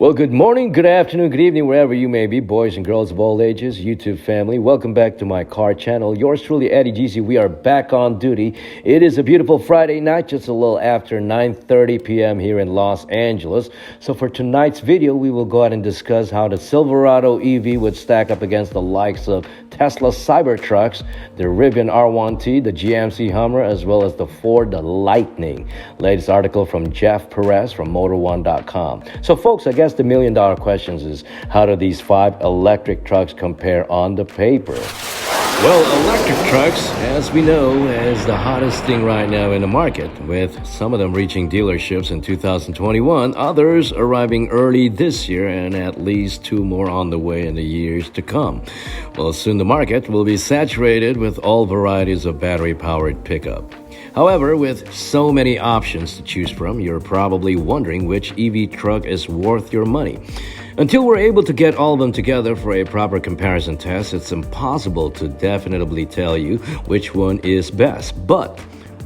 Well, good morning, good afternoon, good evening, wherever you may be, boys and girls of all ages, YouTube family. Welcome back to my car channel. Yours truly, Eddie GC. We are back on duty. It is a beautiful Friday night, just a little after 9:30 p.m. here in Los Angeles. So for tonight's video, we will go ahead and discuss how the Silverado EV would stack up against the likes of Tesla Cybertrucks, the Rivian R1T, the GMC Hummer, as well as the Ford Lightning. Latest article from Jeff Perez from Motor1.com. So folks, I guess the million-dollar questions is, how do these 5 electric trucks compare on the paper? Well, electric trucks, as we know, is the hottest thing right now in the market, with some of them reaching dealerships in 2021, others arriving early this year, and at least 2 more on the way in the years to come. Well, soon the market will be saturated with all varieties of battery-powered pickup. However, with so many options to choose from, you're probably wondering which EV truck is worth your money. Until we're able to get all of them together for a proper comparison test, it's impossible to definitively tell you which one is best. But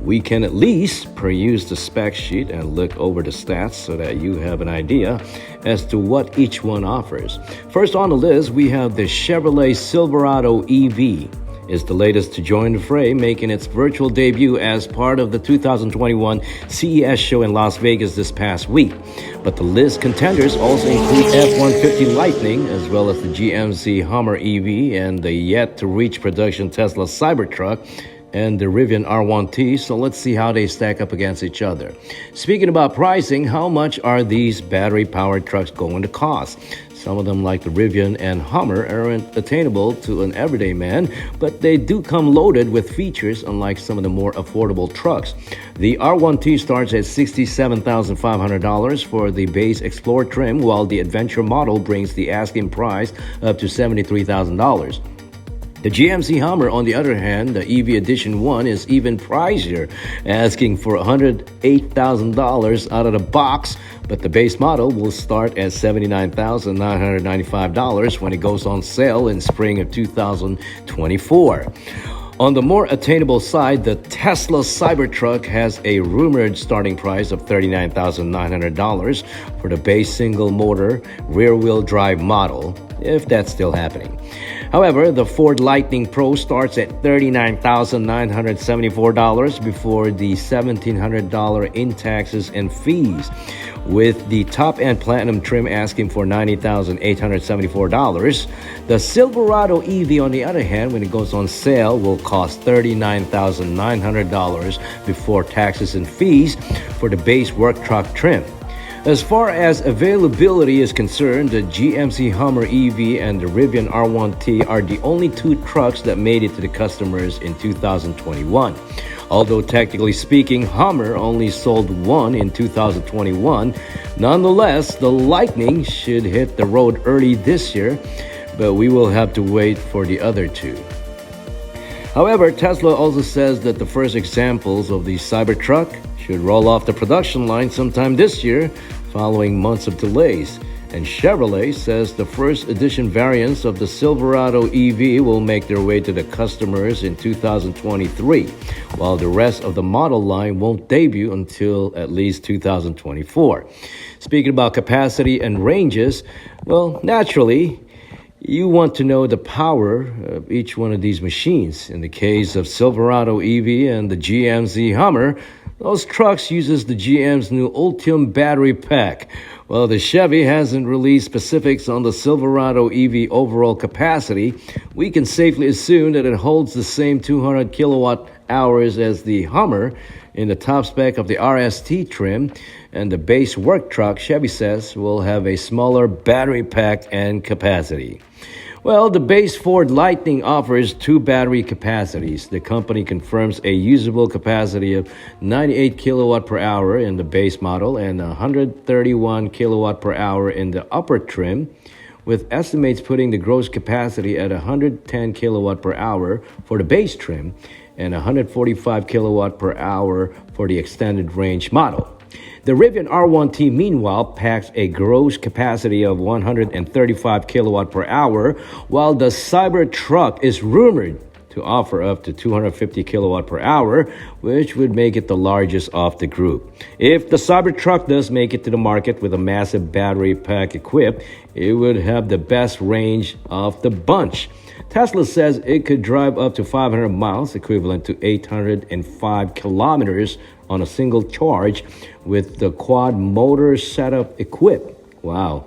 we can at least peruse the spec sheet and look over the stats so that you have an idea as to what each one offers. First on the list, we have the Chevrolet Silverado EV. Is the latest to join the fray, making its virtual debut as part of the 2021 CES show in Las Vegas this past week. But the list contenders also include F-150 Lightning, as well as the GMC Hummer EV and the yet-to-reach production Tesla Cybertruck and the Rivian R1T, so let's see how they stack up against each other. Speaking about pricing, how much are these battery-powered trucks going to cost? Some of them, like the Rivian and Hummer, aren't attainable to an everyday man, but they do come loaded with features, unlike some of the more affordable trucks. The R1T starts at $67,500 for the base Explorer trim, while the Adventure model brings the asking price up to $73,000. The GMC Hummer, on the other hand, the EV Edition 1, is even pricier, asking for $108,000 out of the box, but the base model will start at $79,995 when it goes on sale in spring of 2024. On the more attainable side, the Tesla Cybertruck has a rumored starting price of $39,900 for the base single-motor rear-wheel drive model, if that's still happening. However, the Ford Lightning Pro starts at $39,974 before the $1,700 in taxes and fees, with the top-end Platinum trim asking for $90,874. The Silverado EV, on the other hand, when it goes on sale, will cost $39,900 before taxes and fees for the base work truck trim. As far as availability is concerned, the GMC Hummer EV and the Rivian R1T are the only 2 trucks that made it to the customers in 2021. Although technically speaking, Hummer only sold 1 in 2021, nonetheless, the Lightning should hit the road early this year, but we will have to wait for the other 2. However, Tesla also says that the first examples of the Cybertruck should roll off the production line sometime this year, following months of delays. And Chevrolet says the first edition variants of the Silverado EV will make their way to the customers in 2023, while the rest of the model line won't debut until at least 2024. Speaking about capacity and ranges, well, naturally, you want to know the power of each one of these machines. In the case of Silverado EV and the GMC Hummer, those trucks uses the GM's new Ultium battery pack. Well, the Chevy hasn't released specifics on the Silverado EV overall capacity. We can safely assume that it holds the same 200 kilowatt hours as the Hummer in the top spec of the RST trim, and the base work truck, Chevy says, will have a smaller battery pack and capacity. Well, the base Ford Lightning offers 2 battery capacities. The company confirms a usable capacity of 98 kilowatt per hour in the base model and 131 kilowatt per hour in the upper trim, with estimates putting the gross capacity at 110 kilowatt per hour for the base trim and 145 kilowatt per hour for the extended range model. The Rivian R1T, meanwhile, packs a gross capacity of 135 kilowatt per hour, while the Cybertruck is rumored to offer up to 250 kilowatt per hour, which would make it the largest of the group. If the Cybertruck does make it to the market with a massive battery pack equipped, it would have the best range of the bunch. Tesla says it could drive up to 500 miles, equivalent to 805 kilometers on a single charge with the quad motor setup equipped. Wow.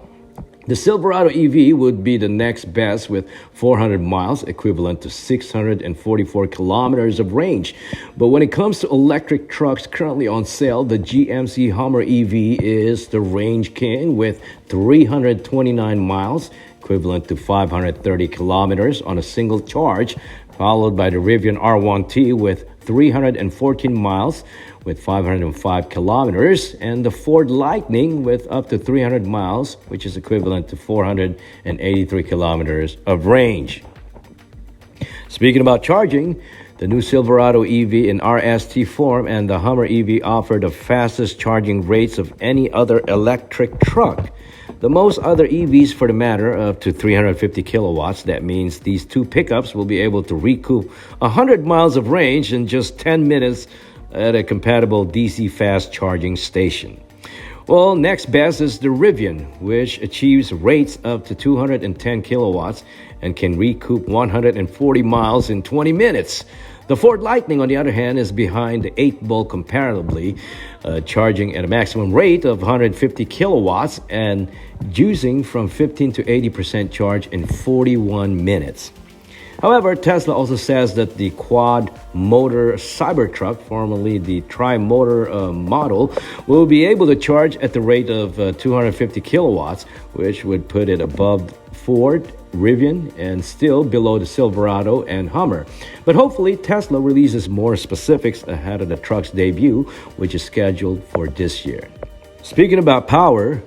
The Silverado EV would be the next best with 400 miles, equivalent to 644 kilometers of range. But when it comes to electric trucks currently on sale, the GMC Hummer EV is the range king with 329 miles, equivalent to 530 kilometers on a single charge, followed by the Rivian R1T with 314 miles with 505 kilometers, and the Ford Lightning with up to 300 miles, which is equivalent to 483 kilometers of range. Speaking about charging, the new Silverado EV in RST form and the Hummer EV offer the fastest charging rates of any other electric truck. The most other EVs, for the matter, up to 350 kilowatts. That means these two pickups will be able to recoup 100 miles of range in just 10 minutes at a compatible DC fast charging station. Well, next best is the Rivian, which achieves rates up to 210 kilowatts and can recoup 140 miles in 20 minutes. The Ford Lightning, on the other hand, is behind the 8-ball comparatively, charging at a maximum rate of 150 kilowatts and juicing from 15 to 80% charge in 41 minutes. However, Tesla also says that the quad-motor Cybertruck, formerly the tri-motor model, will be able to charge at the rate of 250 kilowatts, which would put it above Ford, Rivian, and still below the Silverado and Hummer. But hopefully, Tesla releases more specifics ahead of the truck's debut, which is scheduled for this year. Speaking about power,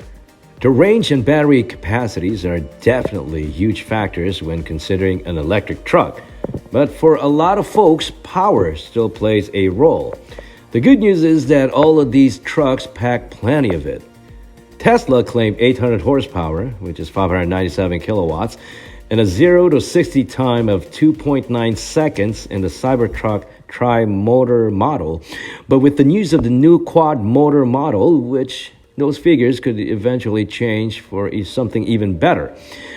the range and battery capacities are definitely huge factors when considering an electric truck. But for a lot of folks, power still plays a role. The good news is that all of these trucks pack plenty of it. Tesla claimed 800 horsepower, which is 597 kilowatts, and a 0 to 60 time of 2.9 seconds in the Cybertruck tri-motor model. But with the news of the new quad motor model, which those figures could eventually change for something even better.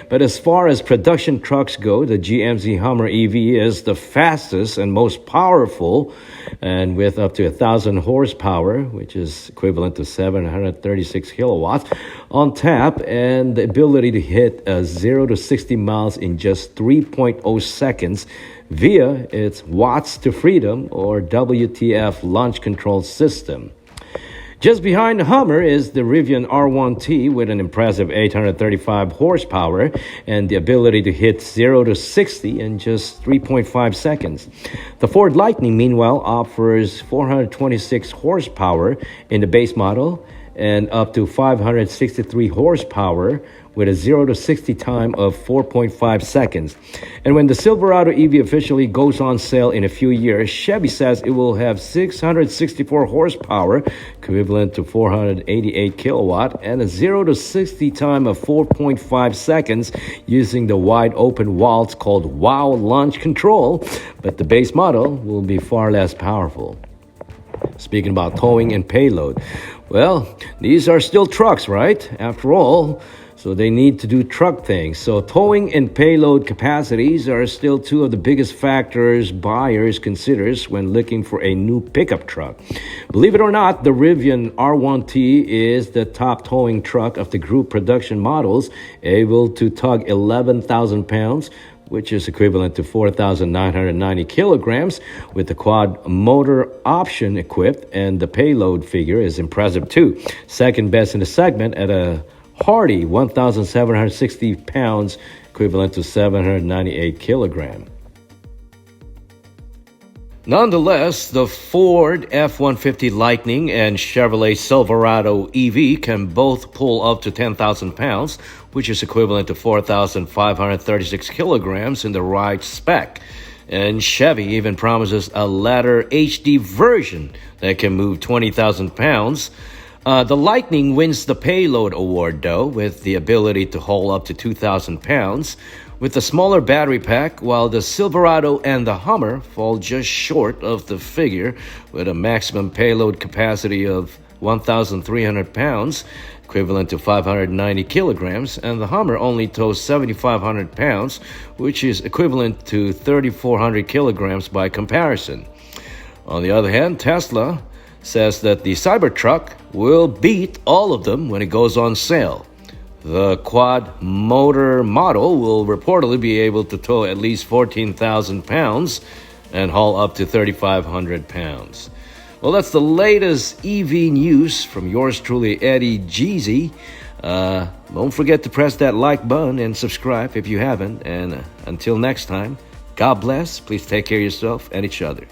But as far as production trucks go, the GMC Hummer EV is the fastest and most powerful, and with up to 1,000 horsepower, which is equivalent to 736 kilowatts, on tap, and the ability to hit 0 to 60 miles in just 3.0 seconds via its Watts to Freedom or WTF launch control system. Just behind the Hummer is the Rivian R1T with an impressive 835 horsepower and the ability to hit 0 to 60 in just 3.5 seconds. The Ford Lightning, meanwhile, offers 426 horsepower in the base model and up to 563 horsepower with a 0 to 60 time of 4.5 seconds. And when the Silverado EV officially goes on sale in a few years, Chevy says it will have 664 horsepower, equivalent to 488 kilowatt, and a 0 to 60 time of 4.5 seconds using the wide open valves called WOW launch control, but the base model will be far less powerful. Speaking about towing and payload, well, these are still trucks, right? After all, so they need to do truck things. So towing and payload capacities are still two of the biggest factors buyers consider when looking for a new pickup truck. Believe it or not, the Rivian R1T is the top towing truck of the group production models, able to tug 11,000 pounds, which is equivalent to 4,990 kilograms, with the quad motor option equipped, and the payload figure is impressive too. Second best in the segment at a hearty 1,760 pounds, equivalent to 798 kilograms. Nonetheless, the Ford F-150 Lightning and Chevrolet Silverado EV can both pull up to 10,000 pounds, which is equivalent to 4,536 kilograms in the right spec. And Chevy even promises a latter HD version that can move 20,000 pounds, The Lightning wins the payload award, though, with the ability to haul up to 2,000 pounds with a smaller battery pack, while the Silverado and the Hummer fall just short of the figure with a maximum payload capacity of 1,300 pounds, equivalent to 590 kilograms, and the Hummer only tows 7,500 pounds, which is equivalent to 3,400 kilograms by comparison. On the other hand, Tesla says that the Cybertruck will beat all of them when it goes on sale. The quad motor model will reportedly be able to tow at least 14,000 pounds and haul up to 3,500 pounds. Well, that's the latest EV news from yours truly, Eddie Jeezy. Don't forget to press that like button and subscribe if you haven't. And until next time, God bless. Please take care of yourself and each other.